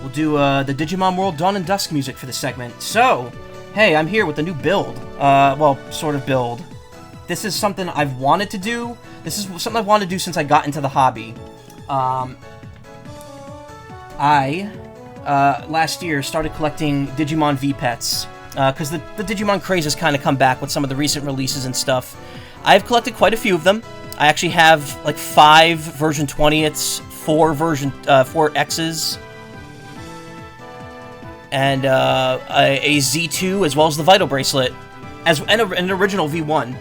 we'll do the Digimon World Dawn and Dusk music for this segment. So, hey, I'm here with a new build. Well, sort of build. This is something I've wanted to do. This is something I've wanted to do since I got into the hobby. Last year, started collecting Digimon V-Pets. Because the Digimon craze has kind of come back with some of the recent releases and stuff. I've collected quite a few of them. I actually have, like, 5 version 20ths, 4 X's, and a Z2, as well as the Vital Bracelet, and an original V1.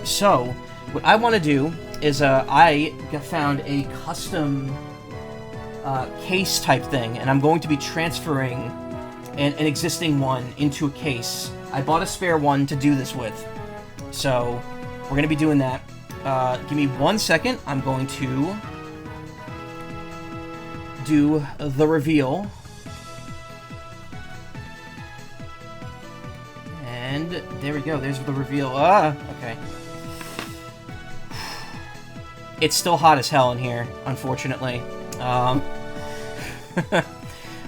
So, what I want to do is, I found a custom case type thing, and I'm going to be transferring an existing one into a case. I bought a spare one to do this with, so we're going to be doing that. Give me 1 second. I'm going to do the reveal. And there we go. There's the reveal. Okay. It's still hot as hell in here, unfortunately.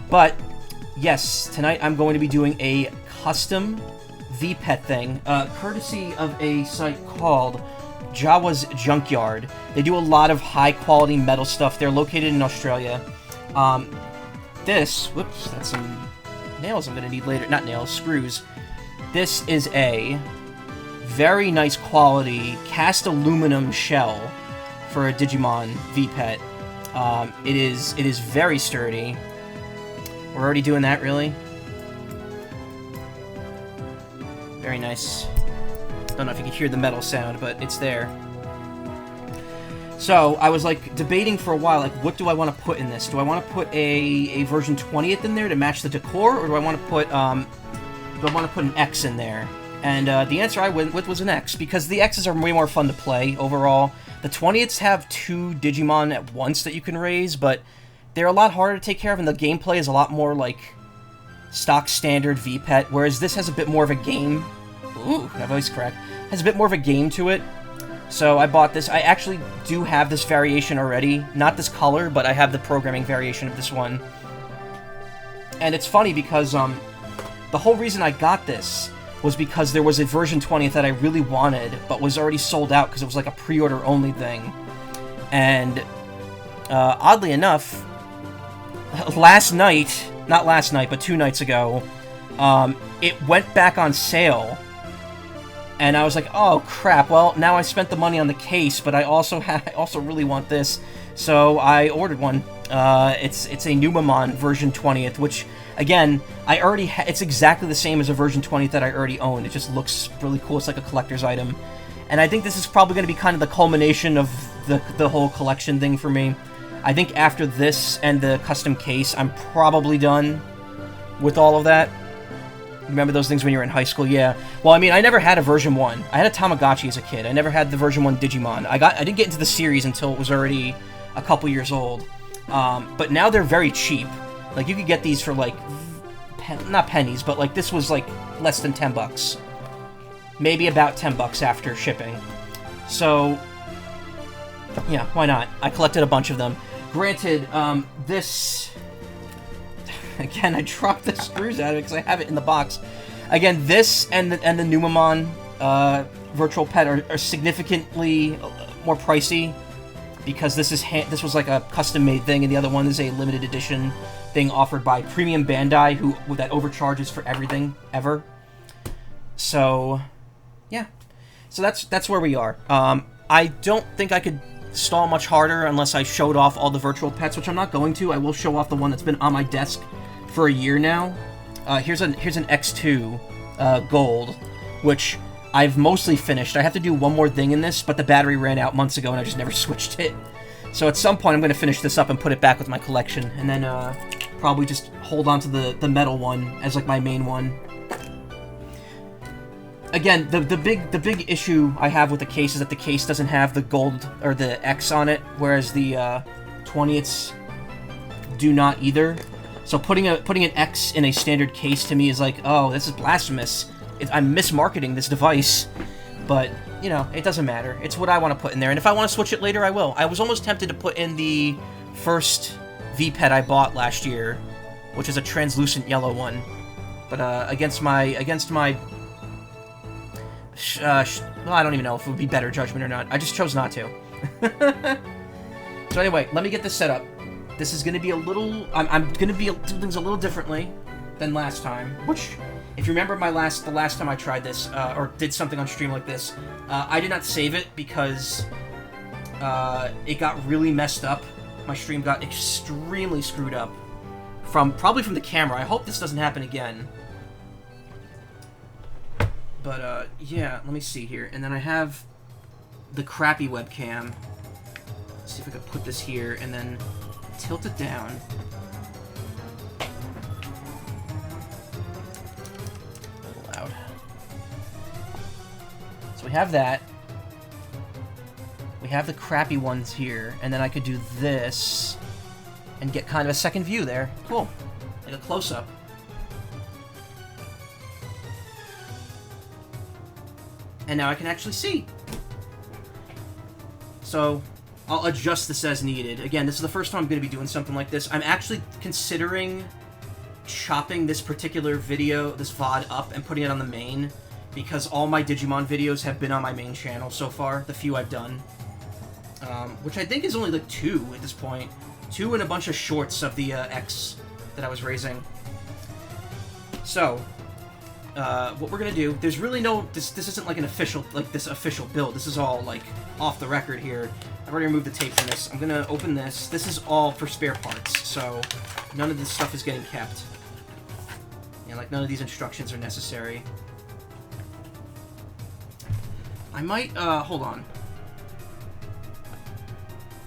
But, yes, tonight I'm going to be doing a custom V-Pet thing, courtesy of a site called Jawa's Junkyard. They do a lot of high-quality metal stuff. They're located in Australia. Whoops, that's some nails I'm going to need later. Not nails, screws. This is a very nice quality cast aluminum shell for a Digimon V-Pet. It is very sturdy. We're already doing that, really? Very nice. Don't know if you can hear the metal sound, but it's there. So, I was, like, debating for a while, like, what do I want to put in this? Do I want to put a version 20th in there to match the decor, or do I want to put, an X in there? And, the answer I went with was an X, because the X's are way more fun to play, overall. The 20ths have 2 Digimon at once that you can raise, but they're a lot harder to take care of, and the gameplay is a lot more, like, stock standard V-Pet, whereas this has a bit more of a game. Ooh, my voice cracked. Has a bit more of a game to it. So I bought this. I actually do have this variation already. Not this color, but I have the programming variation of this one. And it's funny because the whole reason I got this was because there was a version 20th that I really wanted, but was already sold out because it was like a pre-order only thing. And oddly enough, not last night, but 2 nights ago, it went back on sale. And I was like, oh crap, well, now I spent the money on the case, but I also really want this. So I ordered one. It's a Numamon version 20th, which, again, I already it's exactly the same as a version 20th that I already own. It just looks really cool. It's like a collector's item. And I think this is probably going to be kind of the culmination of the whole collection thing for me. I think after this and the custom case, I'm probably done with all of that. Remember those things when you were in high school? Yeah. Well, I mean, I never had a version 1. I had a Tamagotchi as a kid. I never had the version 1 Digimon. I didn't get into the series until it was already a couple years old. But now they're very cheap. Like, you could get these for, like, not pennies, but, like, this was, like, less than $10. Maybe about $10 after shipping. So, yeah, why not? I collected a bunch of them. Granted, this... Again, I dropped the screws out of it because I have it in the box. Again, this and the Numamon virtual pet are significantly more pricey because this was like a custom-made thing, and the other one is a limited edition thing offered by Premium Bandai, that overcharges for everything ever. So, yeah. So that's where we are. I don't think I could stall much harder unless I showed off all the virtual pets, which I'm not going to. I will show off the one that's been on my desk for a year now. Here's an X2 Gold, which I've mostly finished. I have to do one more thing in this, but the battery ran out months ago and I just never switched it. So at some point I'm going to finish this up and put it back with my collection, and then probably just hold on to the metal one as like my main one. Again, the big issue I have with the case is that the case doesn't have the gold or the X on it, whereas the 20ths do not either. So putting an X in a standard case to me is like, oh, this is blasphemous. I'm mismarketing this device. But, you know, it doesn't matter. It's what I want to put in there. And if I want to switch it later, I will. I was almost tempted to put in the first V-Pet I bought last year. which is a translucent yellow one. But against my well, I don't even know if it would be better judgment or not. I just chose not to. So anyway, let me get this set up. This is going to be a little... I'm going to do things a little differently than last time, which, if you remember the last time I tried this, or did something on stream like this, I did not save it because it got really messed up. My stream got extremely screwed up. Probably from the camera. I hope this doesn't happen again. But, yeah, let me see here. And then I have the crappy webcam. Let's see if I can put this here and then tilt it down. A little loud. So we have that. We have the crappy ones here, and then I could do this and get kind of a second view there. Cool. Like a close-up. And now I can actually see. So I'll adjust this as needed. Again, this is the first time I'm going to be doing something like this. I'm actually considering chopping this particular video, this VOD, up and putting it on the main, because all my Digimon videos have been on my main channel so far, the few I've done. Which I think is only like 2 at this point. 2 and a bunch of shorts of the X that I was raising. So, what we're gonna do, there's really no, this isn't like an official, like this official build. This is all like off the record here. I've already removed the tape from this. I'm gonna open this. This is all for spare parts, so none of this stuff is getting kept. Yeah, like none of these instructions are necessary. I might, hold on.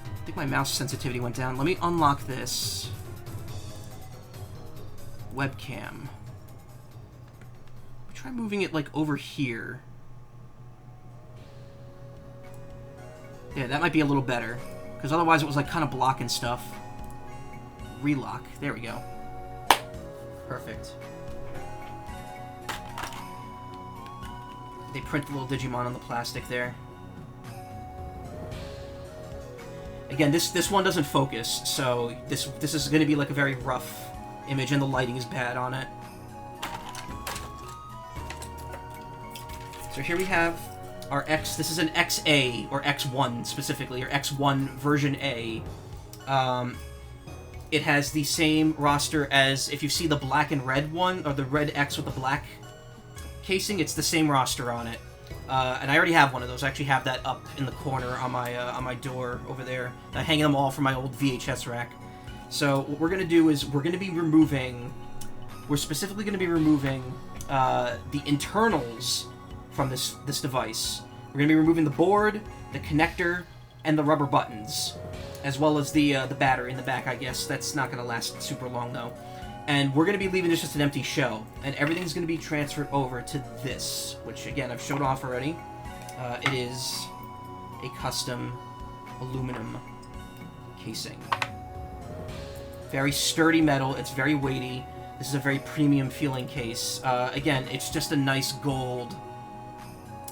I think my mouse sensitivity went down. Let me unlock this webcam. Try moving it, like, over here. Yeah, that might be a little better. Because otherwise it was, like, kind of blocking stuff. Relock. There we go. Perfect. They print the little Digimon on the plastic there. Again, this one doesn't focus, so this is going to be, like, a very rough image, and the lighting is bad on it. So here we have our X. This is an XA, or X1 specifically, or X1 version A. It has the same roster as, if you see the black and red one, or the red X with the black casing, it's the same roster on it. And I already have one of those. I actually have that up in the corner on my door over there. I'm hanging them all from my old VHS rack. So what we're going to do is we're specifically going to be removing the internals from this device. We're going to be removing the board, the connector, and the rubber buttons, as well as the battery in the back, I guess. That's not going to last super long, though. And we're going to be leaving this just an empty shell, and everything's going to be transferred over to this, which, again, I've showed off already. It is a custom aluminum casing. Very sturdy metal. It's very weighty. This is a very premium-feeling case. Again, it's just a nice gold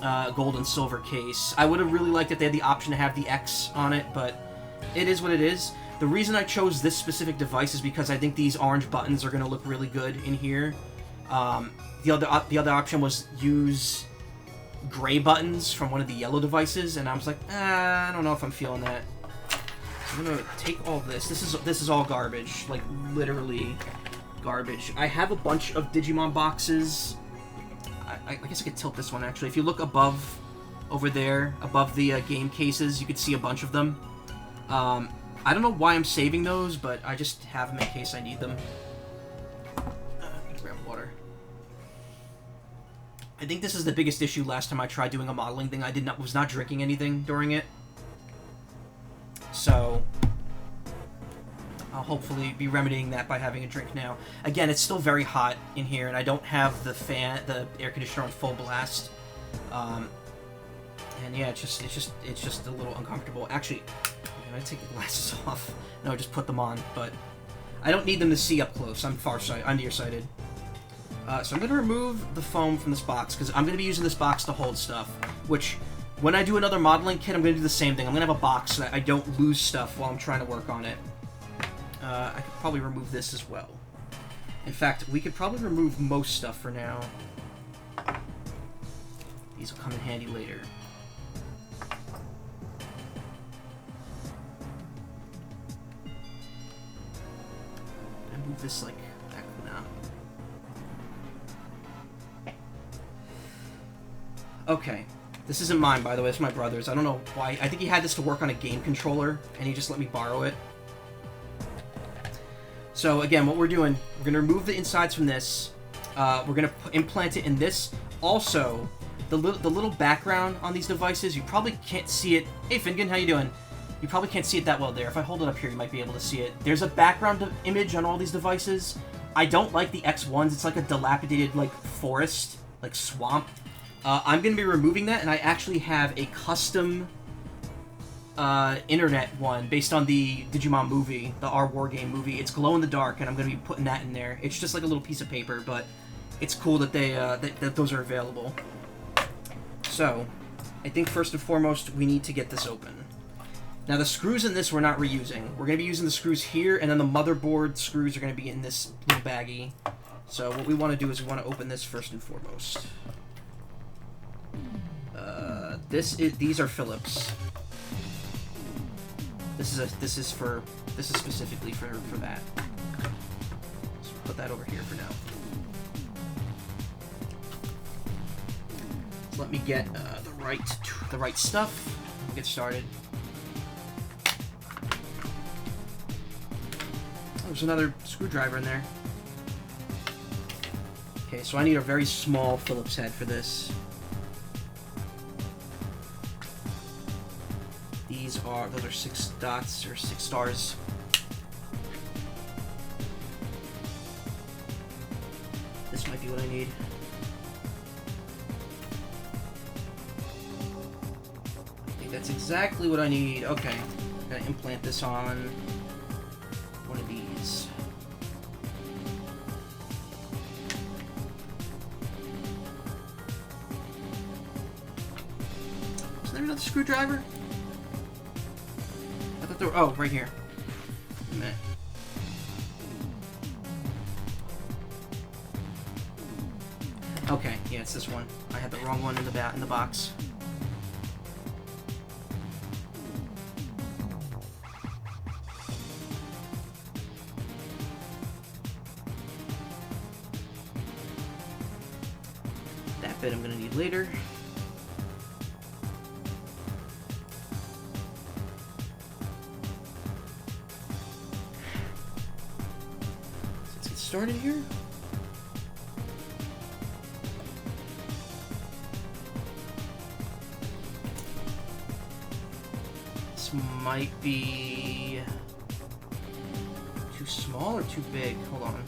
and silver case. I would have really liked if they had the option to have the X on it, but it is what it is. The reason I chose this specific device is because I think these orange buttons are going to look really good in here. The other option was use gray buttons from one of the yellow devices, and I was like, I don't know if I'm feeling that. So I'm going to take all this. This is all garbage, like literally garbage. I have a bunch of Digimon boxes. I guess I could tilt this one, actually. If you look above, over there, above the game cases, you could see a bunch of them. I don't know why I'm saving those, but I just have them in case I need them. Grab water. I think this is the biggest issue last time I tried doing a modeling thing. I was not drinking anything during it. So I'll hopefully be remedying that by having a drink now. Again, it's still very hot in here, and I don't have the air conditioner on full blast. And yeah, it's just a little uncomfortable. Actually, I'm gonna take the glasses off. No, just put them on. But I don't need them to see up close. I'm nearsighted. So I'm gonna remove the foam from this box because I'm gonna be using this box to hold stuff. Which, when I do another modeling kit, I'm gonna do the same thing. I'm gonna have a box so that I don't lose stuff while I'm trying to work on it. I could probably remove this as well. In fact, we could probably remove most stuff for now. These will come in handy later. I move this like back now. Okay. This isn't mine, by the way. It's my brother's. I don't know why. I think he had this to work on a game controller, and he just let me borrow it. So, again, what we're doing, we're going to remove the insides from this. We're going to implant it in this. Also, the little background on these devices, you probably can't see it. Hey, Finnegan, how you doing? You probably can't see it that well there. If I hold it up here, you might be able to see it. There's a background image on all these devices. I don't like the X1s. It's like a dilapidated, like, forest, like, swamp. I'm going to be removing that, and I actually have a custom internet one based on the Digimon movie, the Our War Game movie. It's glow in the dark, and I'm going to be putting that in there. It's just like a little piece of paper, but it's cool that they that those are available. So, I think first and foremost, we need to get this open. Now, the screws in this we're not reusing. We're going to be using the screws here, and then the motherboard screws are going to be in this little baggie. So, what we want to do is we want to open this first and foremost. These are Phillips. This is specifically for that. So put that over here for now. So let me get the right stuff. We'll get started. Oh, there's another screwdriver in there. Okay, so I need a very small Phillips head for this. Those are 6 dots or 6 stars. This might be what I need. I think that's exactly what I need. Okay, I'm gonna implant this on one of these. Is there another screwdriver? Oh, right here. Meh. Okay, yeah, it's this one. I had the wrong one in the box. That bit I'm gonna need later. Started here? This might be too small or too big. Hold on.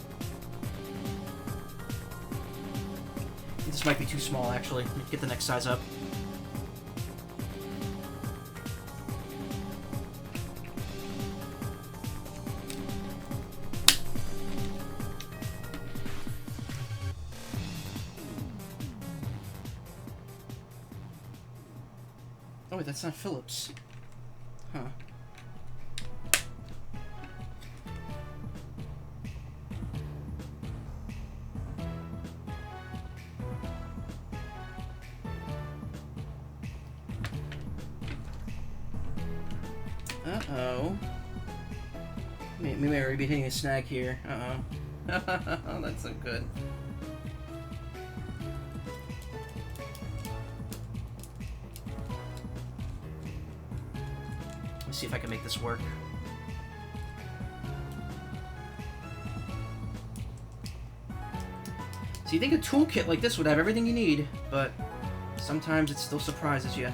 I think this might be too small, actually. Let me get the next size up. Oh, wait, that's not Phillips. Huh. Uh-oh. Maybe I already be hitting a snag here. Uh-oh. Oh, that's so good. See if I can make this work. So you think a toolkit like this would have everything you need, but sometimes it still surprises you.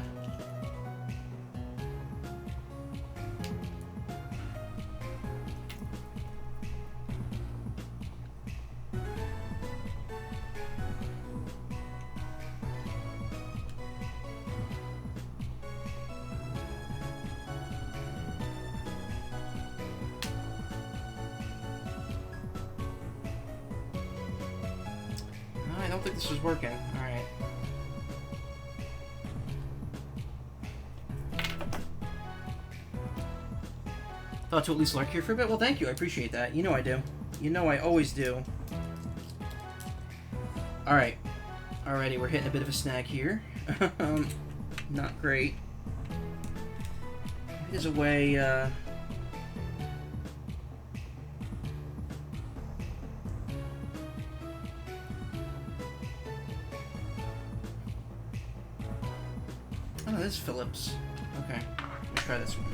I don't think this is working. Alright. Thought to at least lurk here for a bit. Well, thank you. I appreciate that. You know I do. You know I always do. Alright. Alrighty, we're hitting a bit of a snag here. Not great. There's a way, Oh, this is Phillips. Okay. Let me try this one.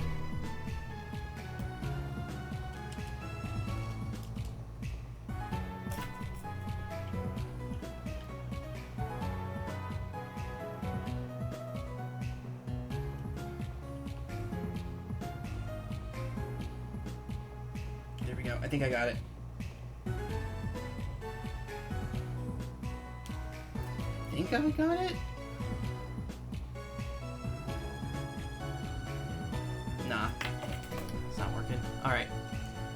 There we go. I think I got it. I think I got it? Nah. It's not working. Alright.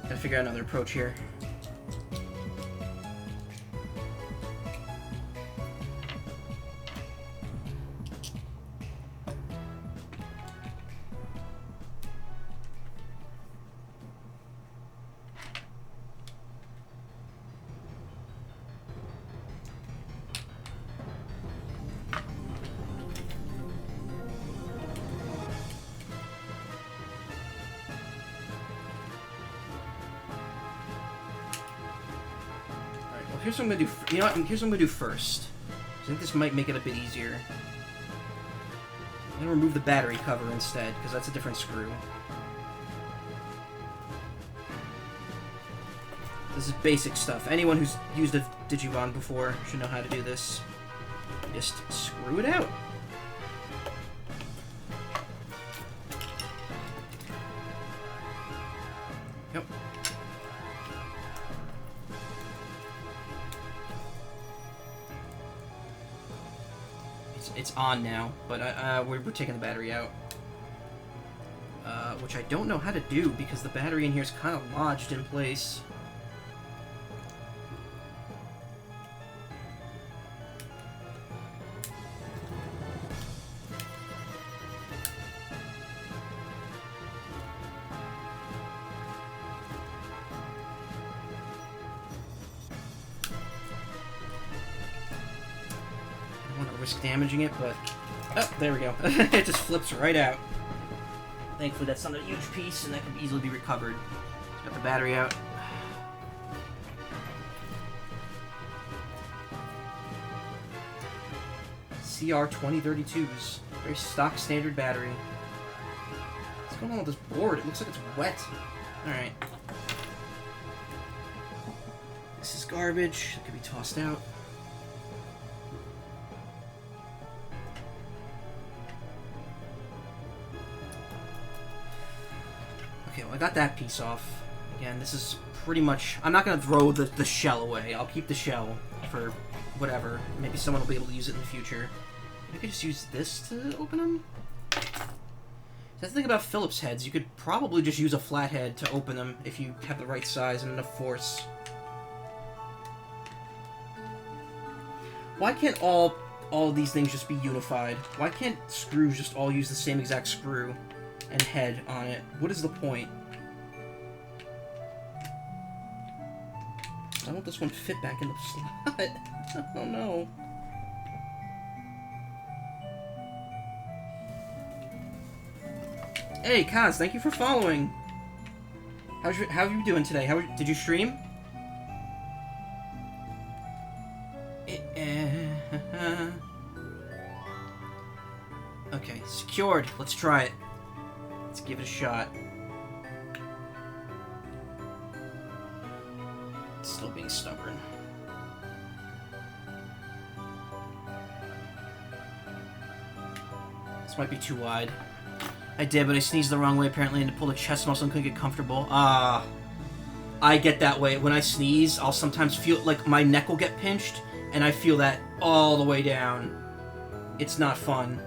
Gotta figure out another approach here. Here's what I'm gonna do. You know what? Here's what I'm gonna do first. I think this might make it a bit easier. I'm gonna remove the battery cover instead, because that's a different screw. This is basic stuff. Anyone who's used a Digimon before should know how to do this. Just screw it out. Yep. It's on now, but we're taking the battery out. Which I don't know how to do, because the battery in here is kind of lodged in place. Damaging it, but oh, there we go. It just flips right out. Thankfully, that's not a huge piece, and that can easily be recovered. Just got the battery out. CR2032s, very stock standard battery. What's going on with this board? It looks like it's wet. All right. This is garbage. It could be tossed out. Okay, well, I got that piece off. Again, this is pretty much... I'm not going to throw the shell away. I'll keep the shell for whatever. Maybe someone will be able to use it in the future. Maybe I could just use this to open them? That's the thing about Phillips heads. You could probably just use a flathead to open them if you have the right size and enough force. Why can't all of these things just be unified? Why can't screws just all use the same exact screw and head on it? What is the point? I want this one to fit back in the slot. Oh no. Hey, Kaz, thank you for following. How are you doing today? Did you stream? Okay, secured. Let's try it. Let's give it a shot. It's still being stubborn. This might be too wide. I did, but I sneezed the wrong way apparently and pulled a chest muscle and couldn't get comfortable. I get that way. When I sneeze, I'll sometimes feel like my neck will get pinched, and I feel that all the way down. It's not fun.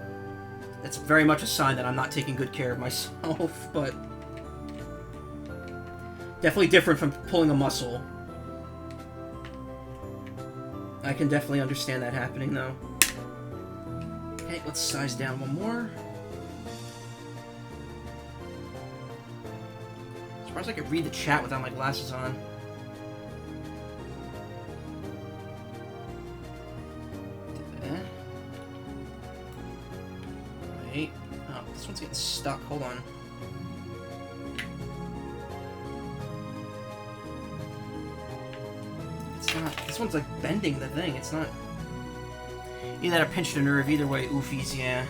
That's very much a sign that I'm not taking good care of myself, but... definitely different from pulling a muscle. I can definitely understand that happening, though. Okay, let's size down one more. Surprised I could read the chat without my glasses on. Wait. Oh, this one's getting stuck. Hold on. It's not... This one's, like, bending the thing. It's not... Either that or pinched a nerve. Either way, oofies, yeah.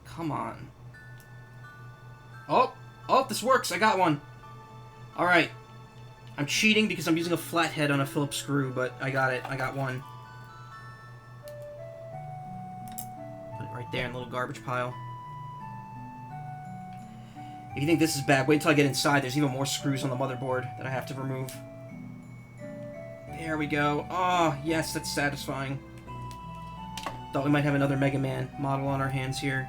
Come on. Oh! Oh, this works! I got one! Alright. I'm cheating because I'm using a flathead on a Phillips screw, but I got it. I got one. Put it right there in the little garbage pile. If you think this is bad, wait until I get inside. There's even more screws on the motherboard that I have to remove. There we go. Oh, yes, that's satisfying. Thought we might have another Mega Man model on our hands here.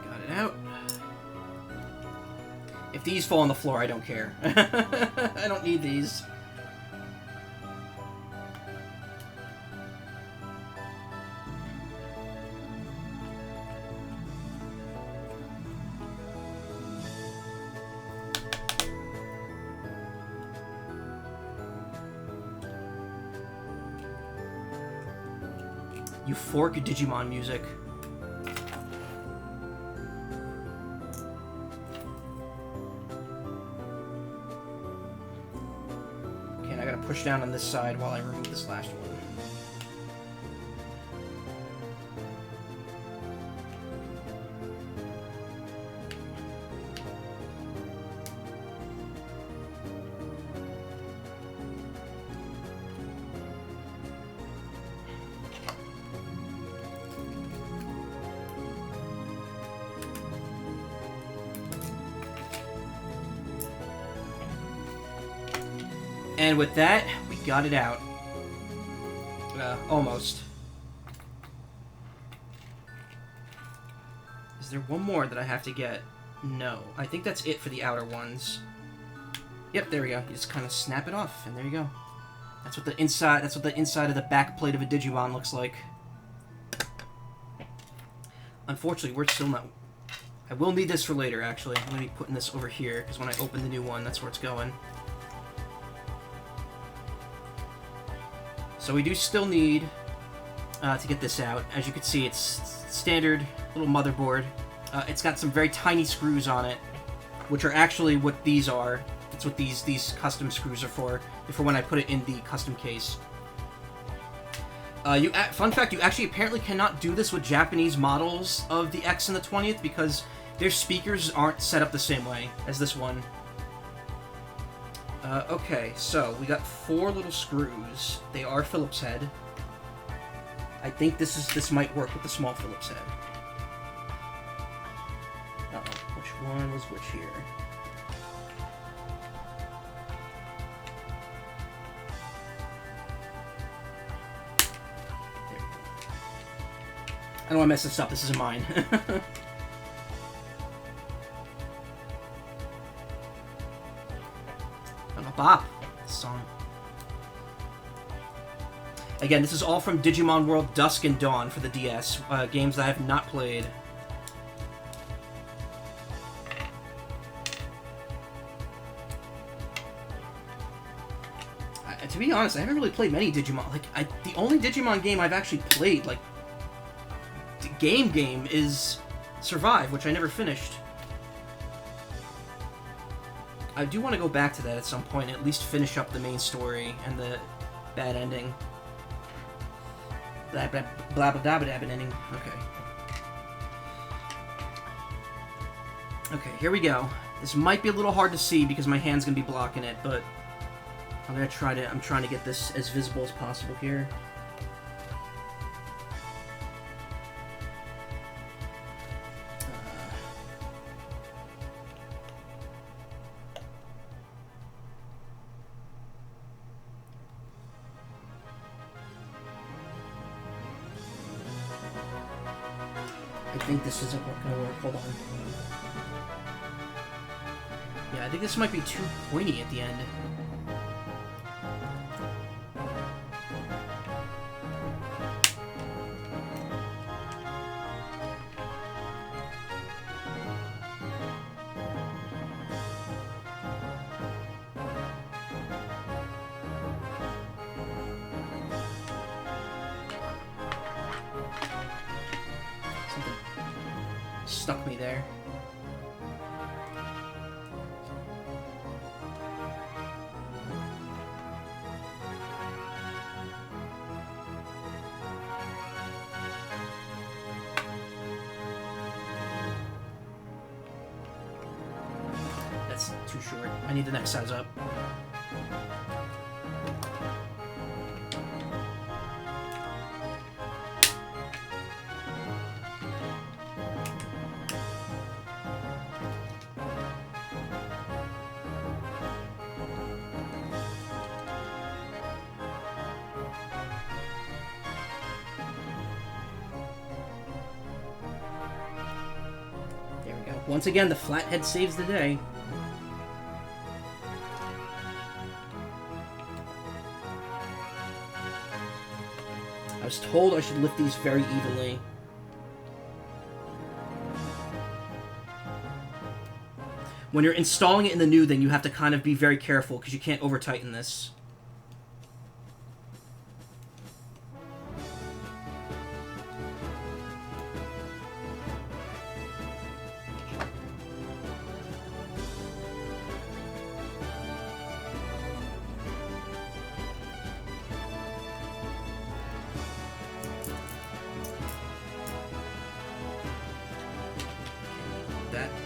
Got it out. If these fall on the floor, I don't care. I don't need these. Euphoric Digimon music. Okay, and I gotta push down on this side while I remove this last one. And with that, we got it out. Almost. Is there one more that I have to get? No. I think that's it for the outer ones. Yep, there we go. You just kind of snap it off, and there you go. That's what the inside of the back plate of a Digimon looks like. Unfortunately, we're still not... I will need this for later, actually. I'm going to be putting this over here, because when I open the new one, that's where it's going. So we do still need to get this out. As you can see, it's standard little motherboard. It's got some very tiny screws on it, which are actually what these are. That's what these custom screws are for when I put it in the custom case. Fun fact, you actually apparently cannot do this with Japanese models of the X and the 20th because their speakers aren't set up the same way as this one. Okay, so we got 4 little screws. They are Phillips head. I think this might work with the small Phillips head. Uh-oh, which one was which here? There we go. I don't want to mess this up. This isn't mine. Bop song. Again, this is all from Digimon World Dusk and Dawn for the DS, games that I have not played. To be honest, I haven't really played many Digimon. The only Digimon game I've actually played, game is Survive, which I never finished. I do want to go back to that at some point and at least finish up the main story and the bad ending. Blah blah blah blah blah blah ending. Okay. Okay, here we go. This might be a little hard to see because my hand's gonna be blocking it, but I'm trying to get this as visible as possible here. I think this isn't gonna work. Hold on. Yeah, I think this might be too pointy at the end. Stuck me there. That's too short. I need the next size up. Once again, the flathead saves the day. I was told I should lift these very evenly. When you're installing it in the new, then you have to kind of be very careful because you can't over-tighten this.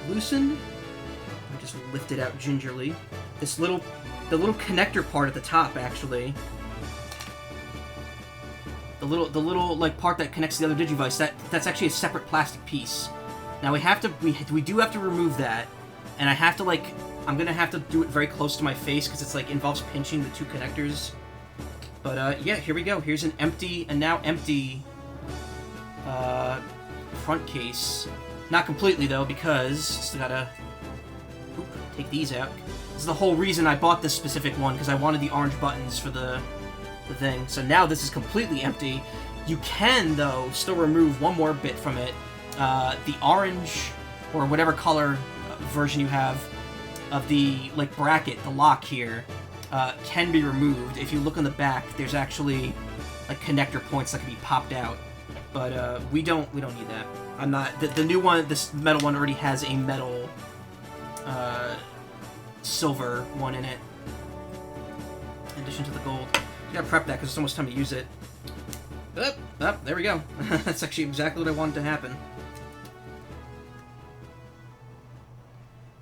Loosen. I just lift it out gingerly. The little connector part at the top, actually. The little like part that connects to the other Digivice. That's actually a separate plastic piece. Now we do have to remove that, and I have to I'm gonna have to do it very close to my face because it's involves pinching the two connectors. But yeah, here we go. Here's an empty front case. Not completely, though, because still gotta take these out. This is the whole reason I bought this specific one, because I wanted the orange buttons for the thing. So now this is completely empty. You can, though, still remove one more bit from it. The orange, or whatever color version you have, of the bracket, the lock here, can be removed. If you look on the back, there's actually connector points that can be popped out. But we don't need that. I'm not the new one. This metal one already has a metal silver one in it, in addition to the gold. You gotta prep that because it's almost time to use it. There we go. That's actually exactly what I wanted to happen.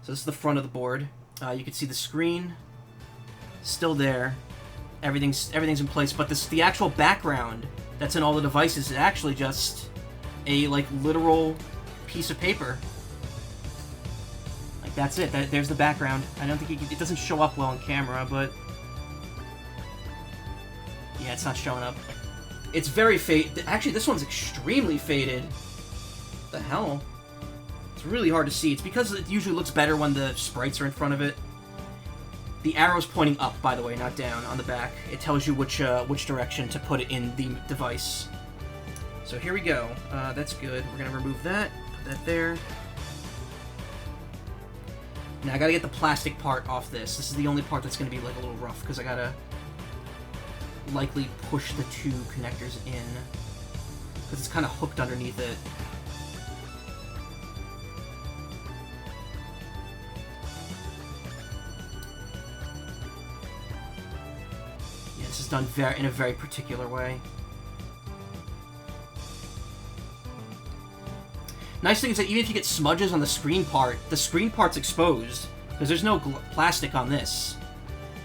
So this is the front of the board. You can see the screen still there. Everything's in place, but the actual background that's in all the devices is actually just a literal piece of paper. That's it. There's the background. I don't think it doesn't show up well on camera, but yeah, it's not showing up. It's very faded. Actually, this one's extremely faded. What the hell? It's really hard to see. It's because it usually looks better when the sprites are in front of it. The arrow's pointing up, by the way, not down on the back. It tells you which direction to put it in the device. So here we go. That's good. We're gonna remove that. Put that there. Now I gotta get the plastic part off this. This is the only part that's gonna be a little rough because I gotta likely push the two connectors in because it's kind of hooked underneath it. Yeah, this is done in a very particular way. Nice thing is that even if you get smudges on the screen part's exposed, because there's no plastic on this.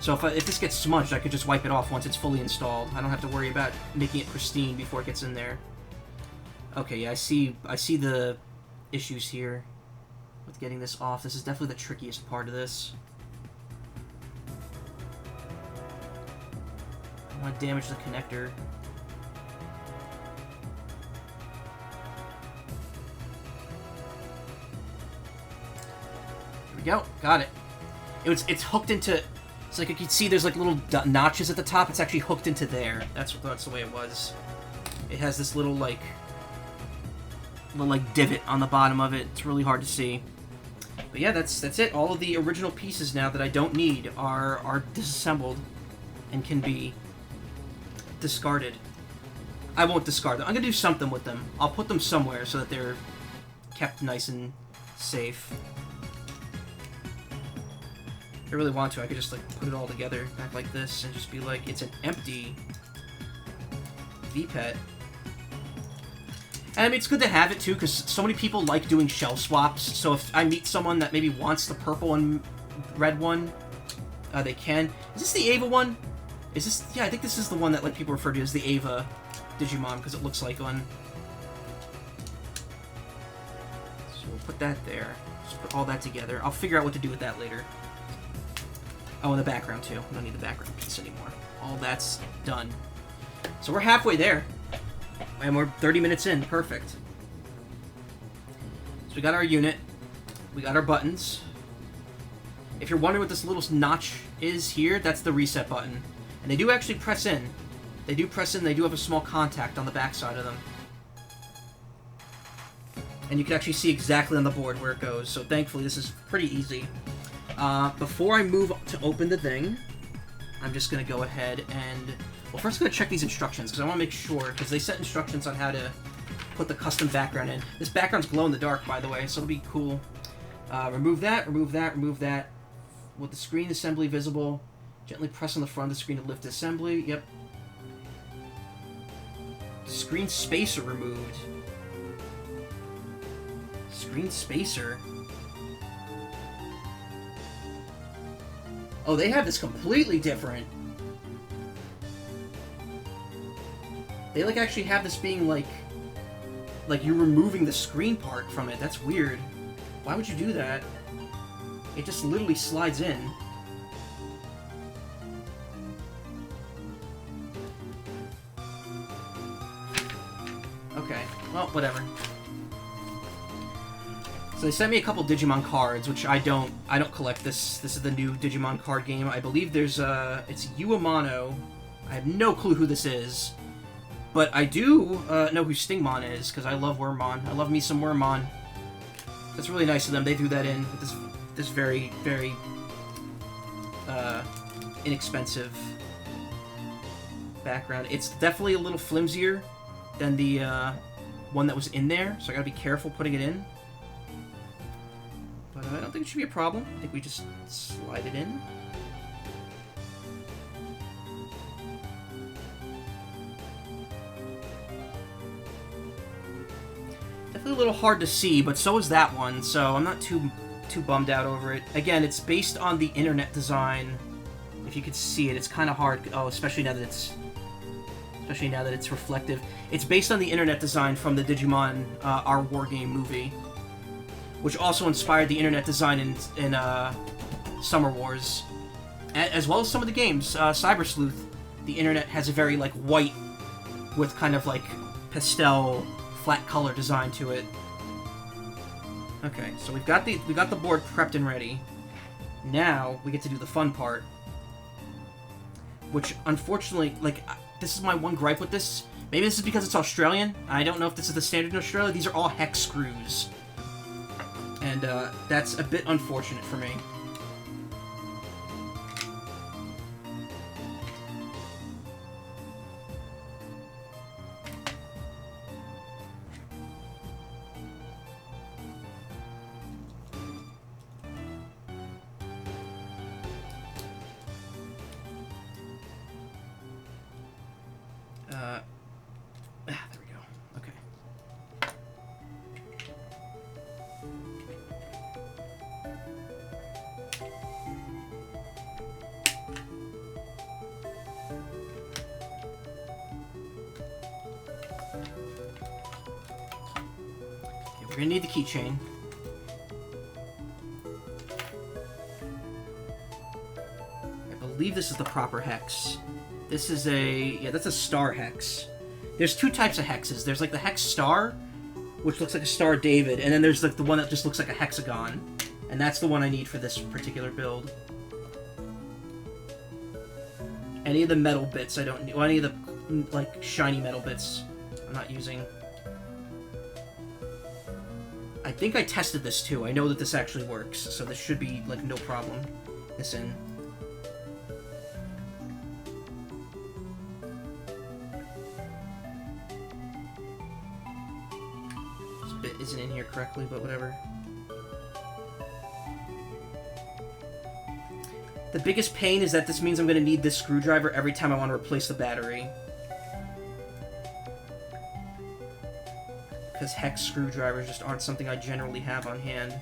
So if this gets smudged, I could just wipe it off once it's fully installed. I don't have to worry about making it pristine before it gets in there. Okay, yeah, I see the issues here with getting this off. This is definitely the trickiest part of this. I don't want to damage the connector. Go, got it. It's hooked into. It's like you can see there's little notches at the top. It's actually hooked into there. That's the way it was. It has this little divot on the bottom of it. It's really hard to see. But yeah, that's it. All of the original pieces now that I don't need are disassembled and can be discarded. I won't discard them. I'm gonna do something with them. I'll put them somewhere so that they're kept nice and safe. If I really want to, I could just like put it all together back like this and just be like, it's an empty V-Pet. And I mean, it's good to have it too, because so many people like doing shell swaps. So if I meet someone that maybe wants the purple and red one, they can. Is this the Ava one? Is this? Yeah, I think this is the one that like people refer to as the Ava Digimon, because it looks like one. So we'll put that there. Just put all that together. I'll figure out what to do with that later. Oh, and the background too. We don't need the background piece anymore. All that's done. So we're halfway there. And we're 30 minutes in. Perfect. So we got our unit. We got our buttons. If you're wondering what this little notch is here, that's the reset button. And they do actually press in. They do press in. They do have a small contact on the back side of them. And you can actually see exactly on the board where it goes. So thankfully, this is pretty easy. Before I move to open the thing, I'm just going to go ahead and... Well, first I'm going to check these instructions, because I want to make sure, because they set instructions on how to put the custom background in. This background's glow in the dark, by the way, so it'll be cool. Remove that, remove that, remove that. With the screen assembly visible, gently press on the front of the screen to lift the assembly. Yep. Screen spacer removed. Screen spacer? Oh, they have this completely different. They, like, actually have this being, like you're removing the screen part from it. That's weird. Why would you do that? It just literally slides in. Okay. Well, whatever. So they sent me a couple Digimon cards, which I don't collect. This is the new Digimon card game. I believe there's it's Uemano. I have no clue who this is. But I do know who Stingmon is, because I love Wormmon. I love me some Wormmon. That's really nice of them. They threw that in with this very, very inexpensive background. It's definitely a little flimsier than the one that was in there, so I gotta be careful putting it in. But I don't think it should be a problem. I think we just slide it in. A little hard to see, but so is that one, so I'm not too bummed out over it. Again, it's based on the internet design. If you could see it, it's kind of hard. Oh, especially now that it's reflective. It's based on the internet design from the Digimon Our War Game movie, which also inspired the internet design in Summer Wars, as well as some of the games. Cyber Sleuth, the internet has a very like white with kind of like pastel flat color design to it. Okay, so we got the board prepped and ready. Now we get to do the fun part, which unfortunately, like, this is my one gripe with this. Maybe this is because it's Australian. I don't know if this is the standard in Australia. These are all hex screws, and that's a bit unfortunate for me. There we go. Okay. Okay, we're gonna need the keychain. I believe this is the proper hex. This is that's a star hex. There's two types of hexes. There's like the hex star, which looks like a Star of David, and then there's like the one that just looks like a hexagon. And that's the one I need for this particular build. Any of the metal bits I don't need. Well, any of the like shiny metal bits I'm not using. I think I tested this too. I know that this actually works, so this should be like no problem. This in. bit isn't in here correctly, but whatever. The biggest pain is that this means I'm going to need this screwdriver every time I want to replace the battery. Because hex screwdrivers just aren't something I generally have on hand.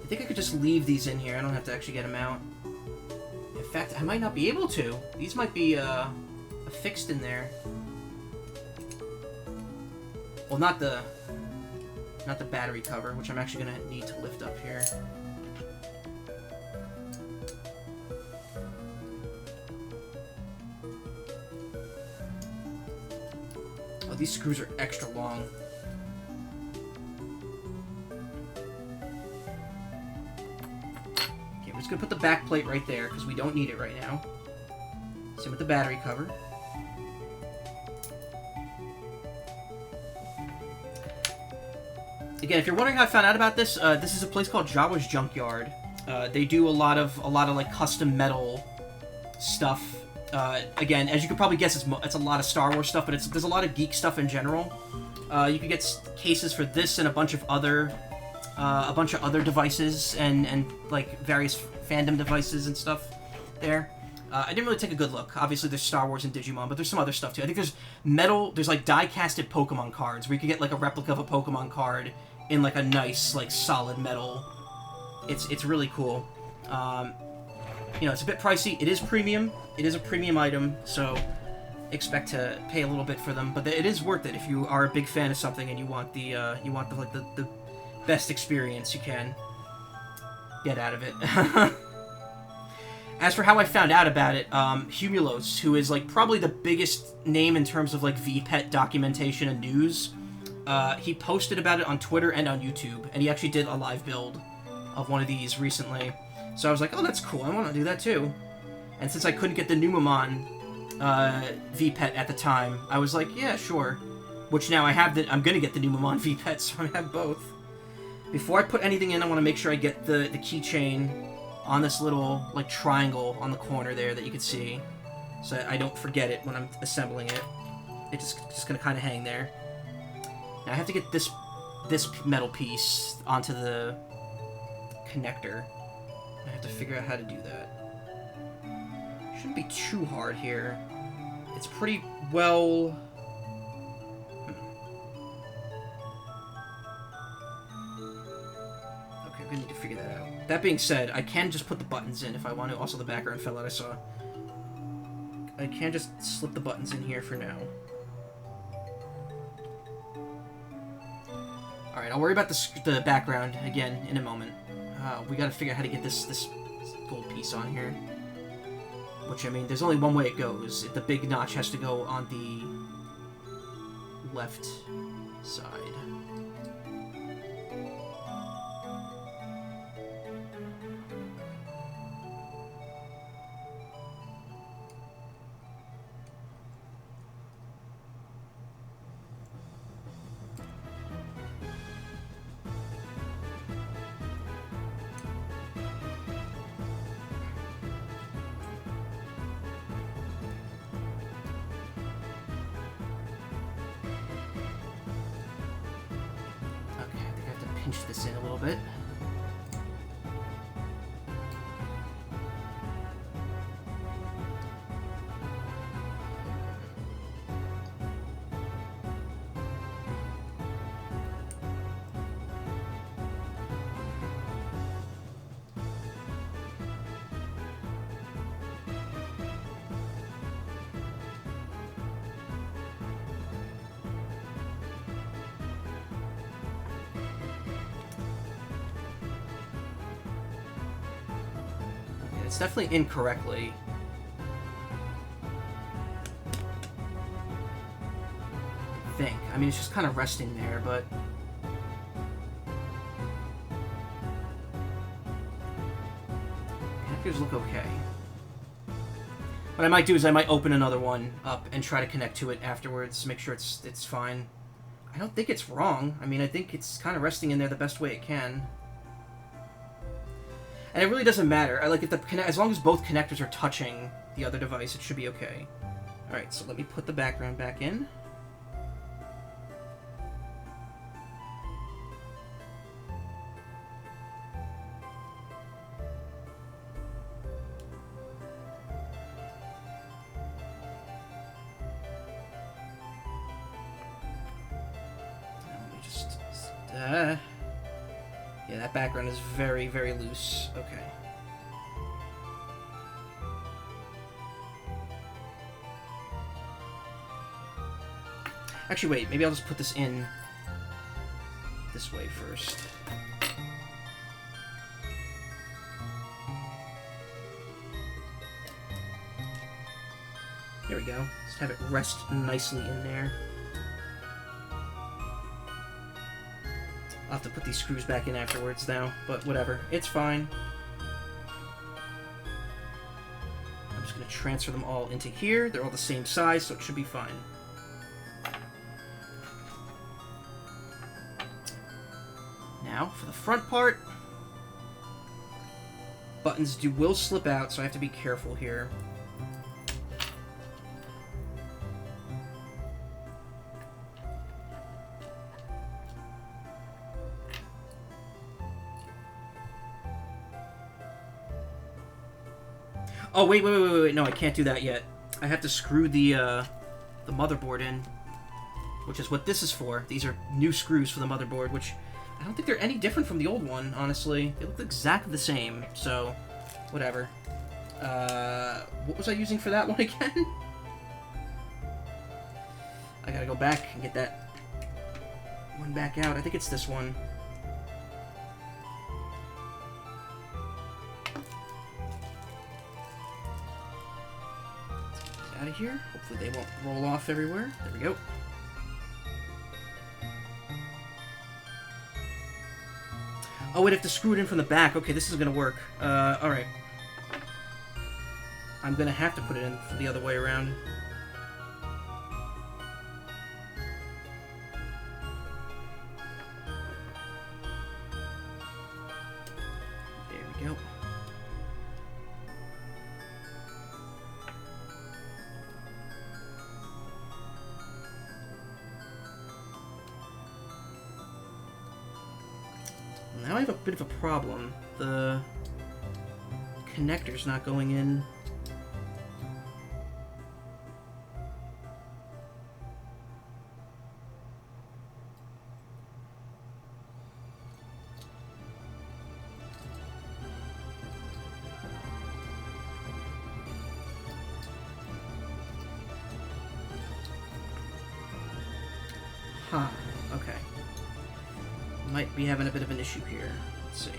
I think I could just leave these in here. I don't have to actually get them out. In fact, I might not be able to. These might be affixed in there. Well, not the battery cover, which I'm actually gonna need to lift up here. Oh, these screws are extra long. Just gonna put the back plate right there because we don't need it right now. Same with the battery cover. Again, if you're wondering how I found out about this, this is a place called Jawa's Junkyard. They do a lot of like custom metal stuff. Again, as you could probably guess, it's a lot of Star Wars stuff, but there's a lot of geek stuff in general. You can get cases for this and a bunch of other devices and like various fandom devices and stuff there. I didn't really take a good look. Obviously, there's Star Wars and Digimon, but there's some other stuff too. I think there's like die-casted Pokemon cards where you can get like a replica of a Pokemon card in like a nice, like solid metal. It's really cool. You know, it's a bit pricey. It is premium. It is a premium item, so expect to pay a little bit for them. But it is worth it if you are a big fan of something and you want the best experience you can get out of it. As for how I found out about it, Humulos, who is like probably the biggest name in terms of like VPET documentation and news, he posted about it on Twitter and on YouTube, and he actually did a live build of one of these recently. So I was like, oh, that's cool, I want to do that too. And since I couldn't get the Numemon VPET at the time, I was like, yeah, sure. Which now I have I'm gonna get the Numemon VPET, so I have both. Before I put anything in, I want to make sure I get the keychain on this little, like, triangle on the corner there that you can see, so I don't forget it when I'm assembling it. It's just gonna kind of hang there. Now I have to get this metal piece onto the connector. I have to figure out how to do that. Shouldn't be too hard here. It's pretty well... Okay, we need to figure that out. That being said, I can just put the buttons in if I want to. Also, the background fell out, I saw. I can just slip the buttons in here for now. Alright, I'll worry about the background again in a moment. We gotta figure out how to get this gold piece on here. Which, I mean, there's only one way it goes. The big notch has to go on the left side. Pinch this in a little bit. it's definitely incorrectly. I think. I mean, it's just kind of resting there, but... connectors look okay. What I might do is I might open another one up and try to connect to it afterwards, make sure it's fine. I don't think it's wrong. I mean, I think it's kind of resting in there the best way it can. And it really doesn't matter. I like if as long as both connectors are touching the other device, it should be okay. Alright, so let me put the background back in. Yeah, that background is very, very loose. Okay. Actually, wait. Maybe I'll just put this in this way first. There we go. Just have it rest nicely in there. I'll have to put these screws back in afterwards now, but whatever. It's fine. I'm just going to transfer them all into here. They're all the same size, so it should be fine. Now, for the front part, buttons will slip out, so I have to be careful here. Oh, wait, no, I can't do that yet. I have to screw the motherboard in, which is what this is for. These are new screws for the motherboard, which I don't think they're any different from the old one, honestly. They look exactly the same, so whatever. What was I using for that one again? I gotta go back and get that one back out. I think it's this one. Out of here. Hopefully they won't roll off everywhere. There we go. Oh, wait, I have to screw it in from the back. Okay, this is gonna work. Alright. I'm gonna have to put it in the other way around. There we go. Now I have a bit of a problem. The connector's not going in. Huh, okay. Might be having a bit of an issue here. Let's see.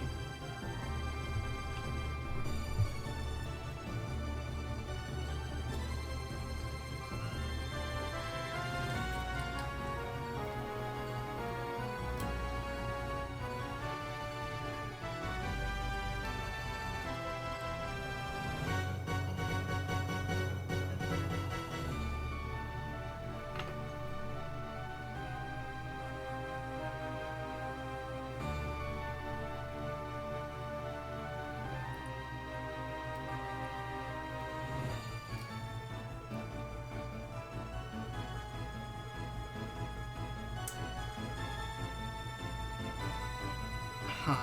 Huh.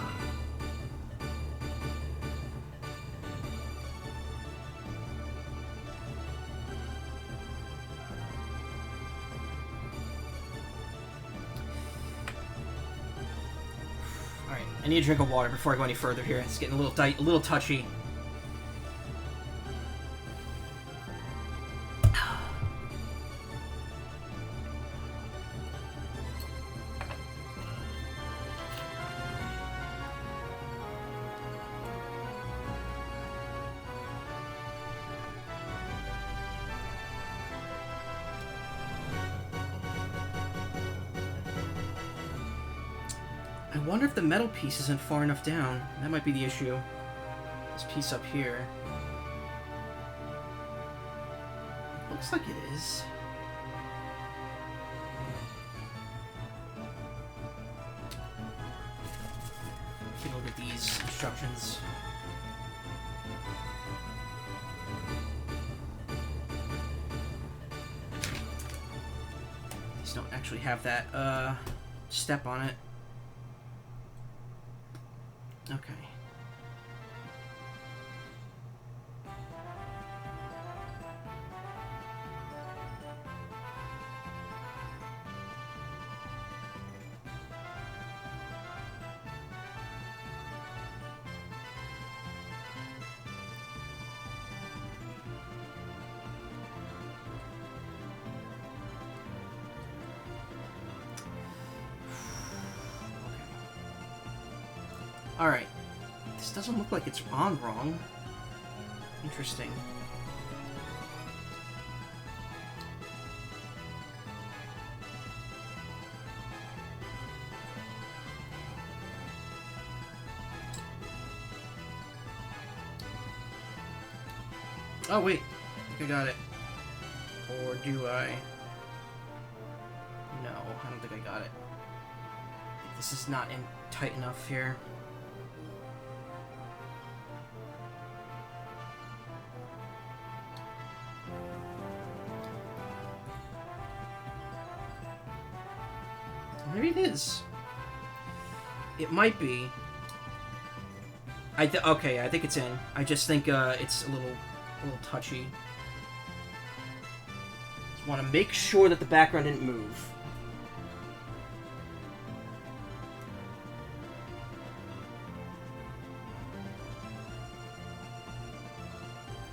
Alright, I need a drink of water before I go any further here. It's getting a little touchy. I wonder if the metal piece isn't far enough down. That might be the issue. This piece up here. Looks like it is. Take a look at these instructions. These don't actually have that step on it. Okay. Alright. This doesn't look like it's on wrong. Interesting. Oh, wait. I think I got it. Or do I? No, I don't think I got it. This is not in tight enough here. Maybe it is. It might be. Okay, I think it's in. I just think it's a little touchy. Just want to make sure that the background didn't move.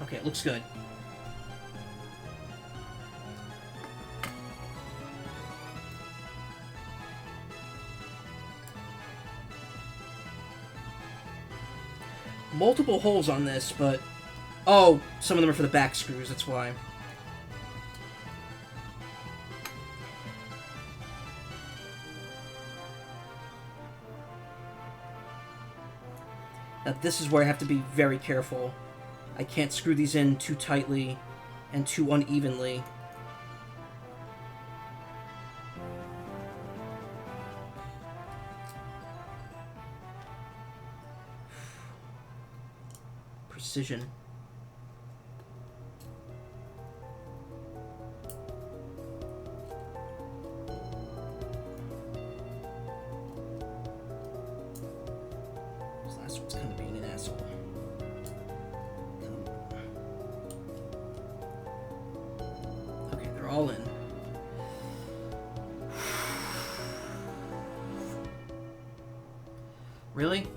Okay, it looks good. Multiple holes on this, but... Oh, some of them are for the back screws, that's why. Now this is where I have to be very careful. I can't screw these in too tightly and too unevenly. Precision. This last one's kind of being an asshole. Okay, they're all in. Really?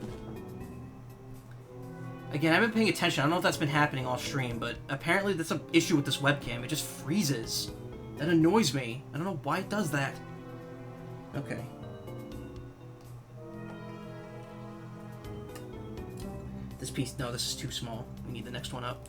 Again, I've been paying attention. I don't know if that's been happening off stream, but apparently that's an issue with this webcam. It just freezes. That annoys me. I don't know why it does that. Okay. This piece... No, this is too small. We need the next one up.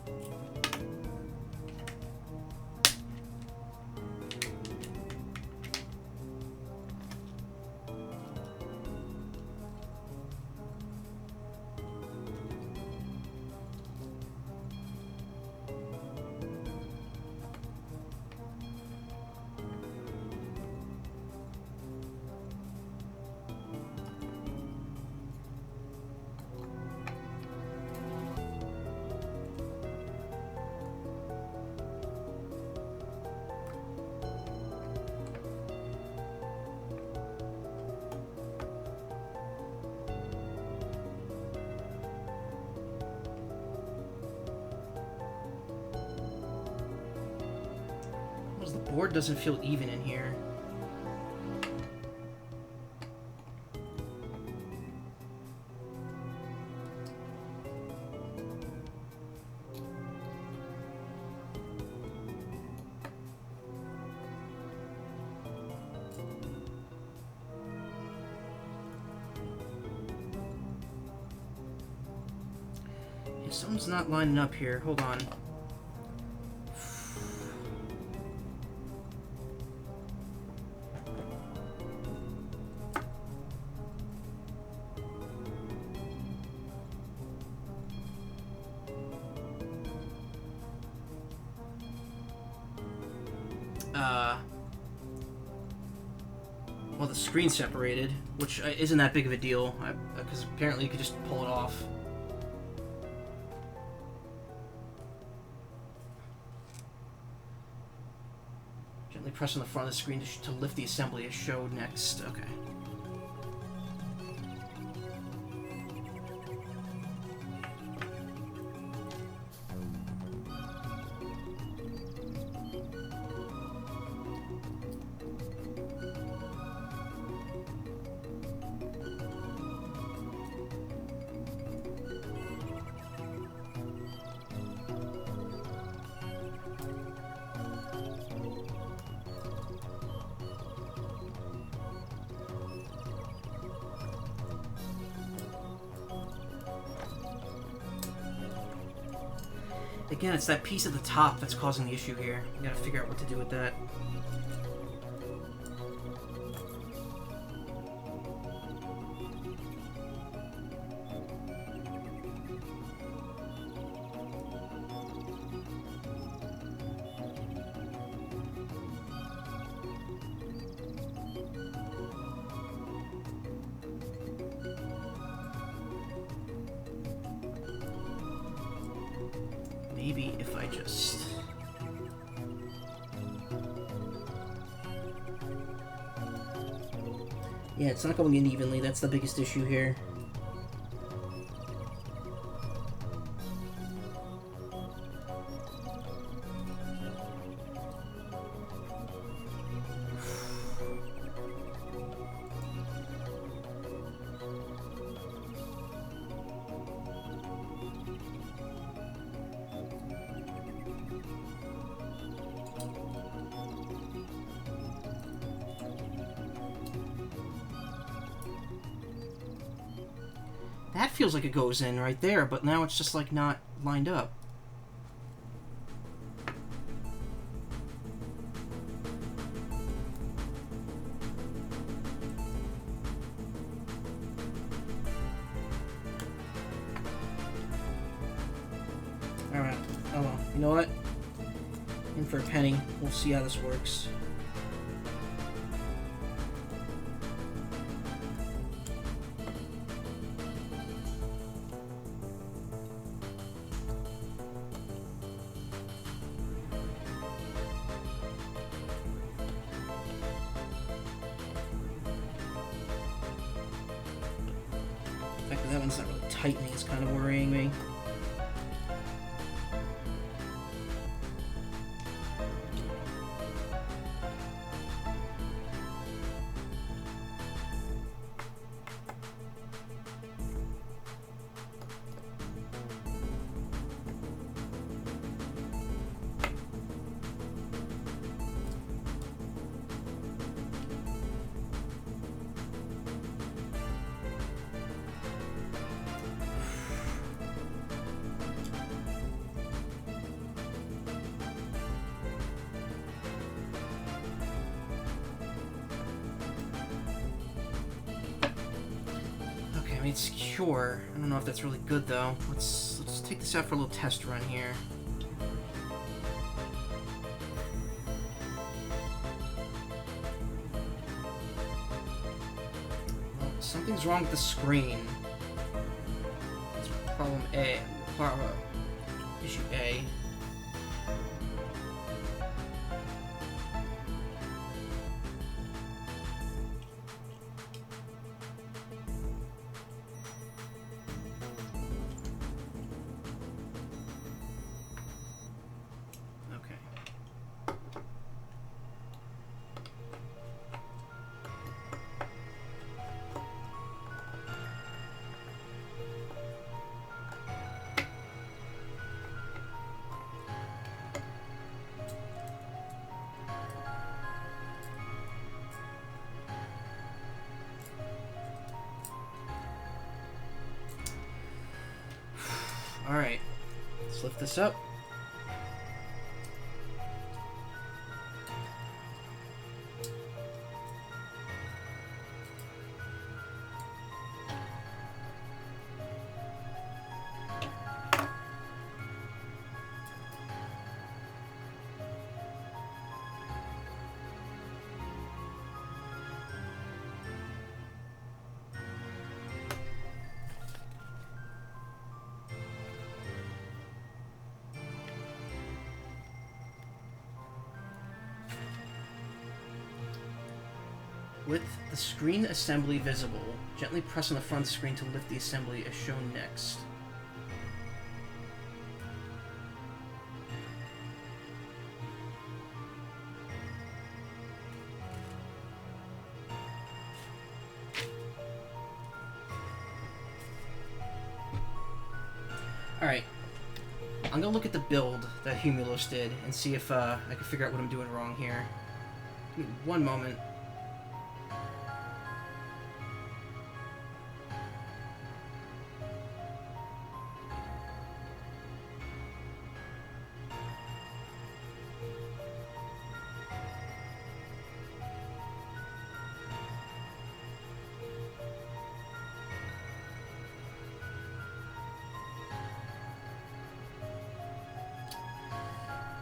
The board doesn't feel even in here. Yeah, something's not lining up here. Hold on. well, the screen separated, which isn't that big of a deal, because apparently you could just pull it off. Gently press on the front of the screen to lift the assembly as showed next. Okay. Again, it's that piece at the top that's causing the issue here. You gotta figure out what to do with that. Maybe if I just... Yeah, it's not going in evenly. That's the biggest issue here. That feels like it goes in right there, but now it's just like not lined up. Alright, oh well. You know what? In for a penny. We'll see how this works. The fact that that one's not really tightening is kind of worrying me. I mean, it's secure. I don't know if that's really good though. Let's take this out for a little test run here. Well, something's wrong with the screen. That's problem A. Issue A. Alright, let's lift this up. With the screen assembly visible, gently press on the front screen to lift the assembly as shown next. Alright. I'm gonna look at the build that Humulos did and see if I can figure out what I'm doing wrong here. Give me one moment.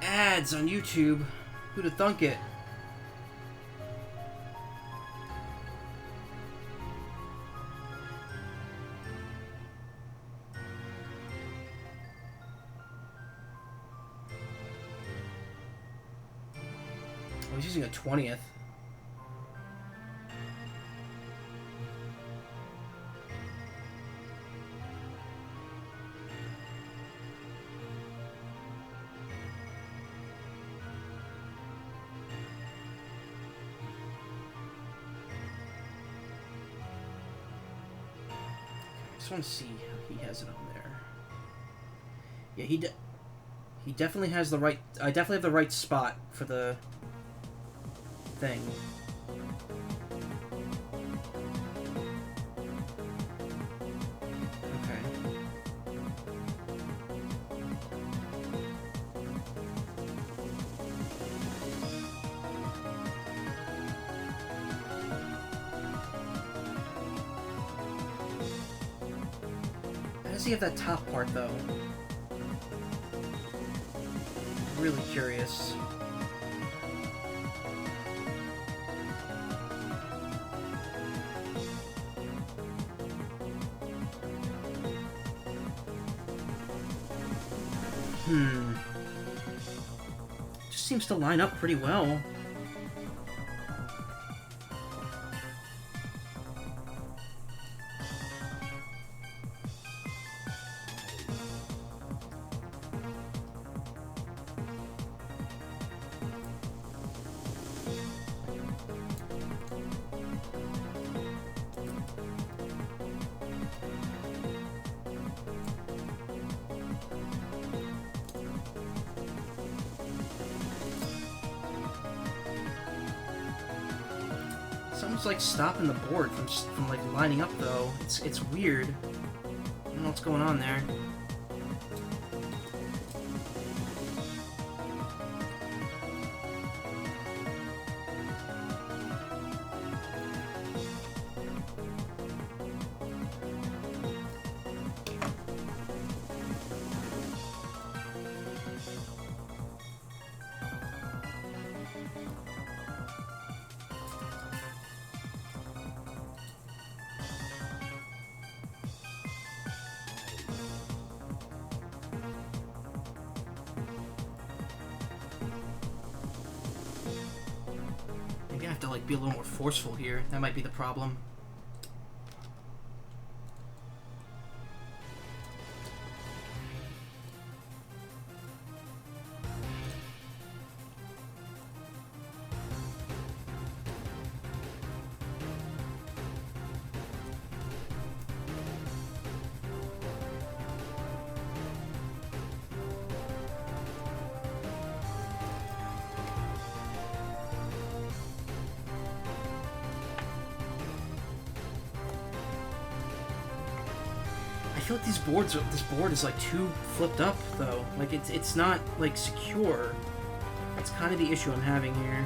Ads on YouTube. Who'd have thunk it? Oh, he's using a 20th. I just want to see how he has it on there. Yeah, he definitely has the right... I definitely have the right spot for the thing. Okay. How does he have that top part, though? Really curious. Just seems to line up pretty well. Someone's like stopping the board from like lining up though. It's weird. I don't know what's going on there. Maybe I have to like be a little more forceful here. That might be the problem. I feel like this board is like too flipped up though. Like it's not like secure. That's kind of the issue I'm having here.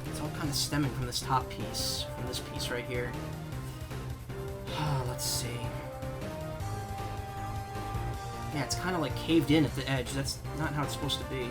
It's all kind of stemming from this top piece, from this piece right here. Let's see. Yeah, it's kind of like caved in at the edge. That's not how it's supposed to be.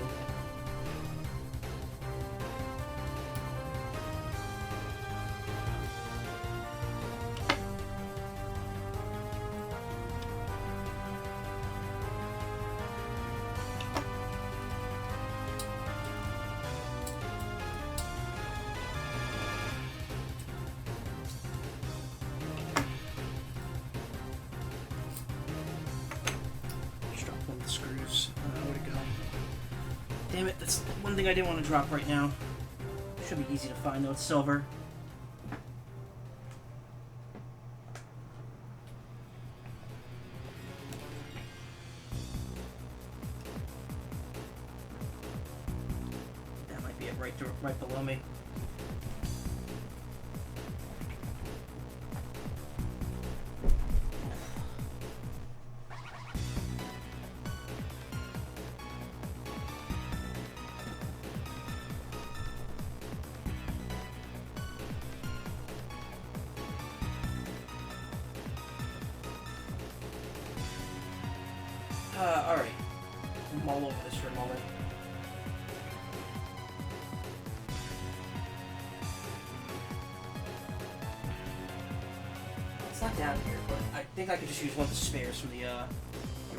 screws. Where'd it go? Damn it, that's one thing I didn't want to drop right now. Should be easy to find though, it's silver. That might be it right below me. Alright. Mull over this for a moment. It's not down here, but I think I could just use one of the spares from the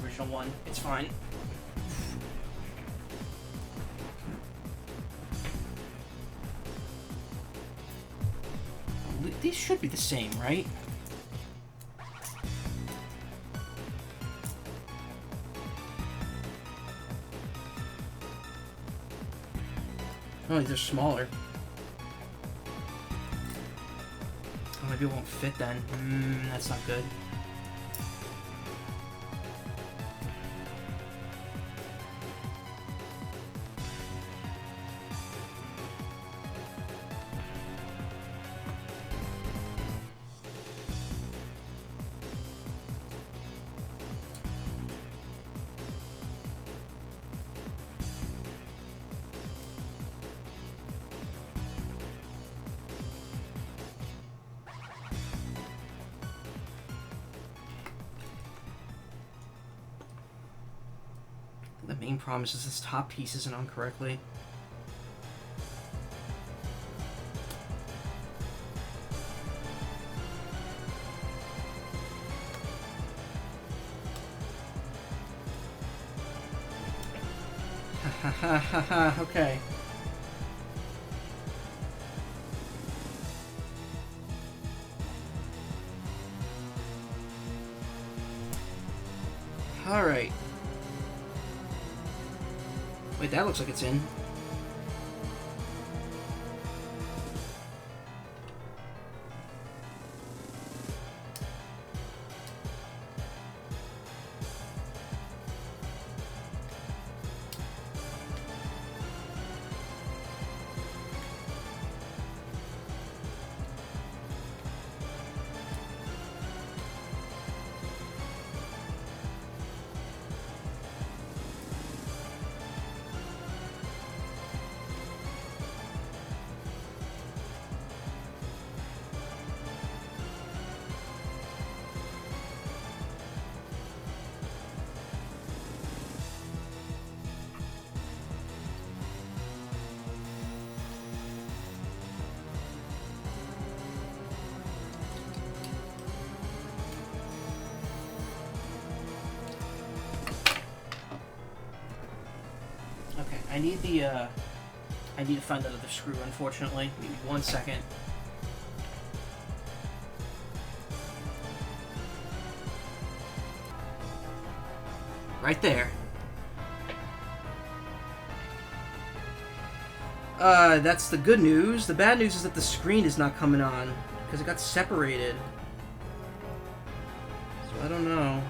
original one. It's fine. These should be the same, right? Oh, these are smaller. Oh, maybe it won't fit then. That's not good. The main problem is this top piece isn't on correctly. Ha ha ha ha, okay. Alright. Wait, that looks like it's in. Okay, I need to find that other screw, unfortunately. Give me 1 second. Right there. That's the good news. The bad news is that the screen is not coming on, because it got separated. So I don't know.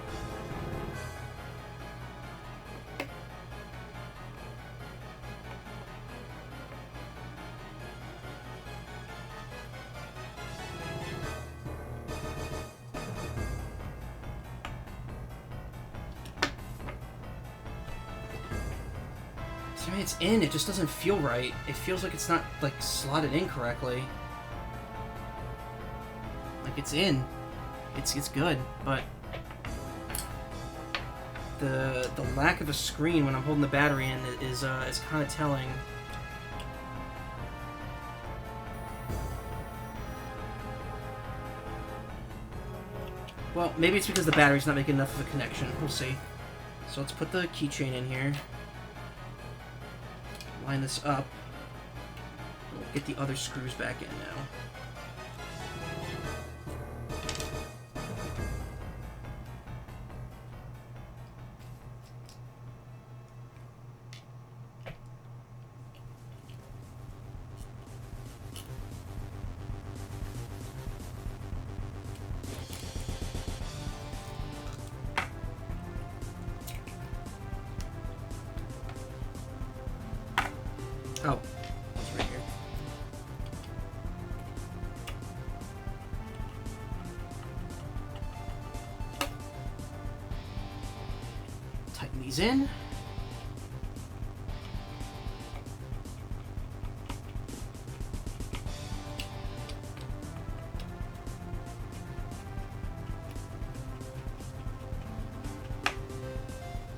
I mean, it's in, it just doesn't feel right. It feels like it's not, like, slotted in correctly. Like, it's in. It's good, but the lack of a screen when I'm holding the battery in is kind of telling. Well, maybe it's because the battery's not making enough of a connection. We'll see. So let's put the keychain in here. Line this up. We'll get the other screws back in now. Oh, it's right here. Tighten these in.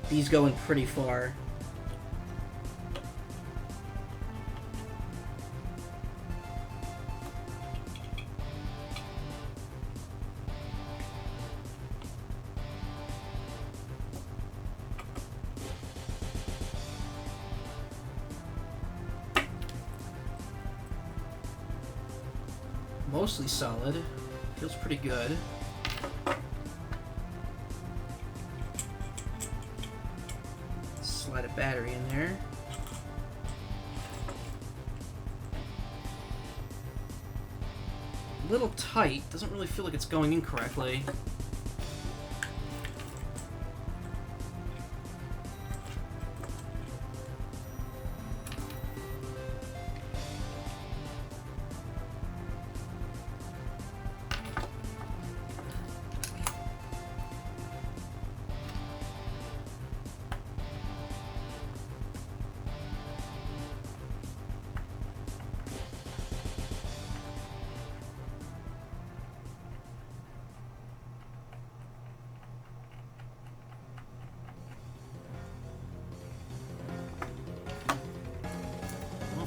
These go in pretty far. Mostly solid. Feels pretty good. Slide a battery in there. A little tight. Doesn't really feel like it's going in correctly.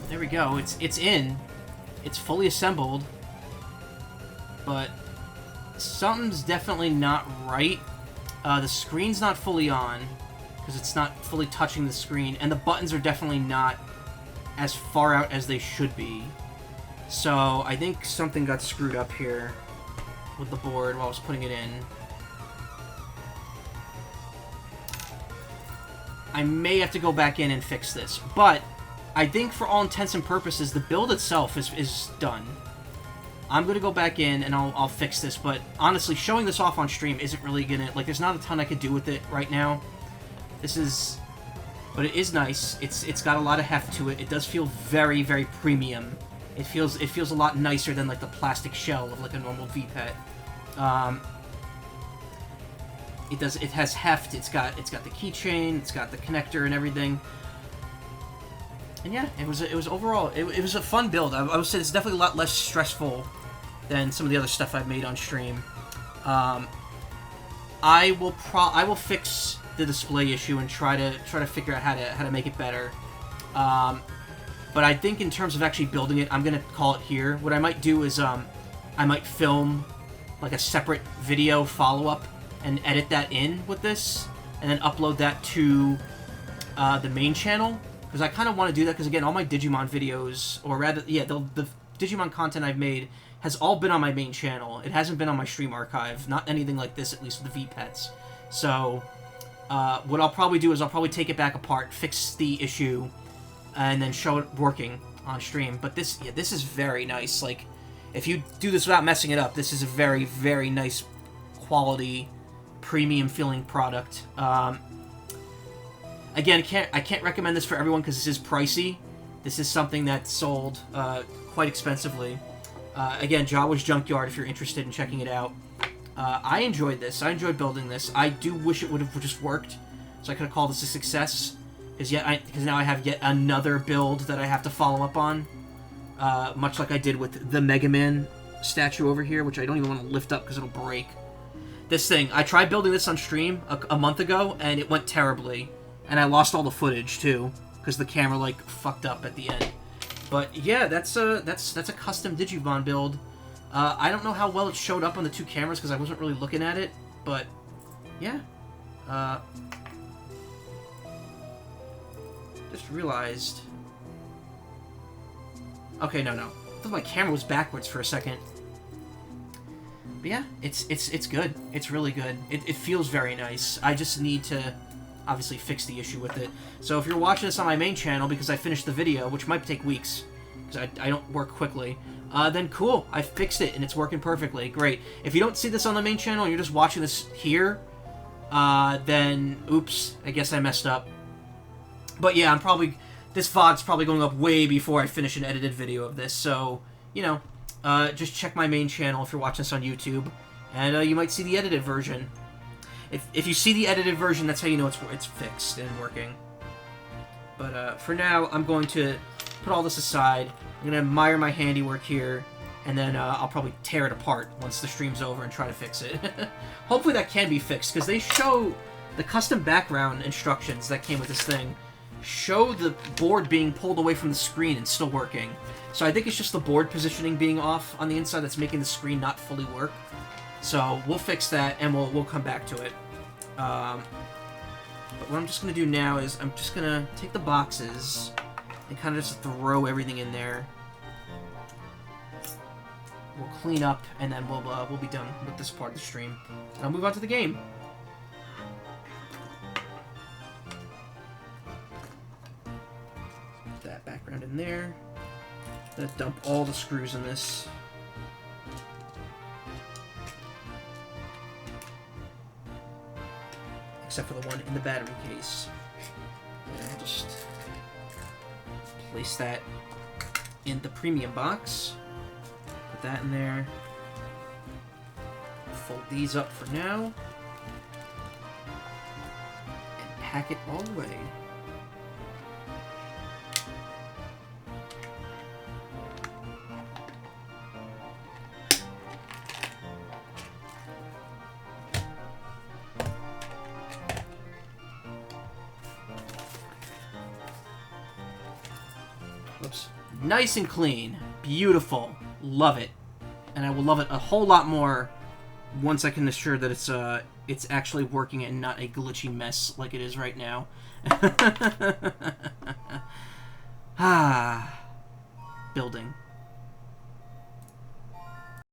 There we go. It's in. It's fully assembled. But something's definitely not right. The screen's not fully on because it's not fully touching the screen, and the buttons are definitely not as far out as they should be. So I think something got screwed up here with the board while I was putting it in. I may have to go back in and fix this, but I think for all intents and purposes, the build itself is done. I'm going to go back in and I'll fix this, but honestly, showing this off on stream isn't really going to... Like, there's not a ton I could do with it right now. This is... But it is nice. It's got a lot of heft to it. It does feel very, very premium. It feels a lot nicer than, like, the plastic shell of, like, a normal V-Pet. It has heft. It's got the keychain. It's got the connector and everything. And yeah, it was overall it was a fun build. I would say it's definitely a lot less stressful than some of the other stuff I've made on stream. I will fix the display issue and try to figure out how to make it better. But I think in terms of actually building it, I'm gonna call it here. What I might do is I might film like a separate video follow-up and edit that in with this, and then upload that to the main channel. Because I kind of want to do that, because again, all my Digimon videos, or rather, yeah, the Digimon content I've made has all been on my main channel. It hasn't been on my stream archive, not anything like this, at least with the V-Pets. So, what I'll probably do is I'll probably take it back apart, fix the issue, and then show it working on stream. But this is very nice. Like, if you do this without messing it up, this is a very, very nice quality, premium-feeling product. Again, I can't recommend this for everyone because this is pricey. This is something that's sold quite expensively. Again, Jawa's Junkyard if you're interested in checking it out. I enjoyed this. I enjoyed building this. I do wish it would have just worked, so I could have called this a success. Because now I have yet another build that I have to follow up on. Much like I did with the Mega Man statue over here, which I don't even want to lift up because it'll break. This thing, I tried building this on stream a month ago, and it went terribly. And I lost all the footage, too, because the camera, like, fucked up at the end. But, yeah, that's a custom Digimon build. I don't know how well it showed up on the two cameras, because I wasn't really looking at it, but, yeah. Just realized... Okay, no. I thought my camera was backwards for a second. But, yeah, it's good. It's really good. It feels very nice. I just need to... obviously fix the issue with it. So if you're watching this on my main channel because I finished the video, which might take weeks, because I don't work quickly, then cool, I fixed it and it's working perfectly. Great. If you don't see this on the main channel and you're just watching this here, then oops, I guess I messed up. But yeah, I'm probably this VOD's probably going up way before I finish an edited video of this, so, you know, just check my main channel if you're watching this on YouTube, and you might see the edited version. If you see the edited version, that's how you know it's fixed and working. But for now, I'm going to put all this aside. I'm going to admire my handiwork here, and then I'll probably tear it apart once the stream's over and try to fix it. Hopefully that can be fixed, because they show the custom background instructions that came with this thing show the board being pulled away from the screen and still working. So I think it's just the board positioning being off on the inside that's making the screen not fully work. So we'll fix that, and we'll come back to it. But what I'm just going to do now is I'm just going to take the boxes and kind of just throw everything in there. We'll clean up, and then we'll be done with this part of the stream. And I'll move on to the game. Put that background in there. Gonna dump all the screws in this. Except for the one in the battery case. And I'll just place that in the premium box. Put that in there. Fold these up for now. And pack it all away. Whoops. Nice and clean. Beautiful. Love it. And I will love it a whole lot more once I can assure that it's actually working and not a glitchy mess like it is right now. Building.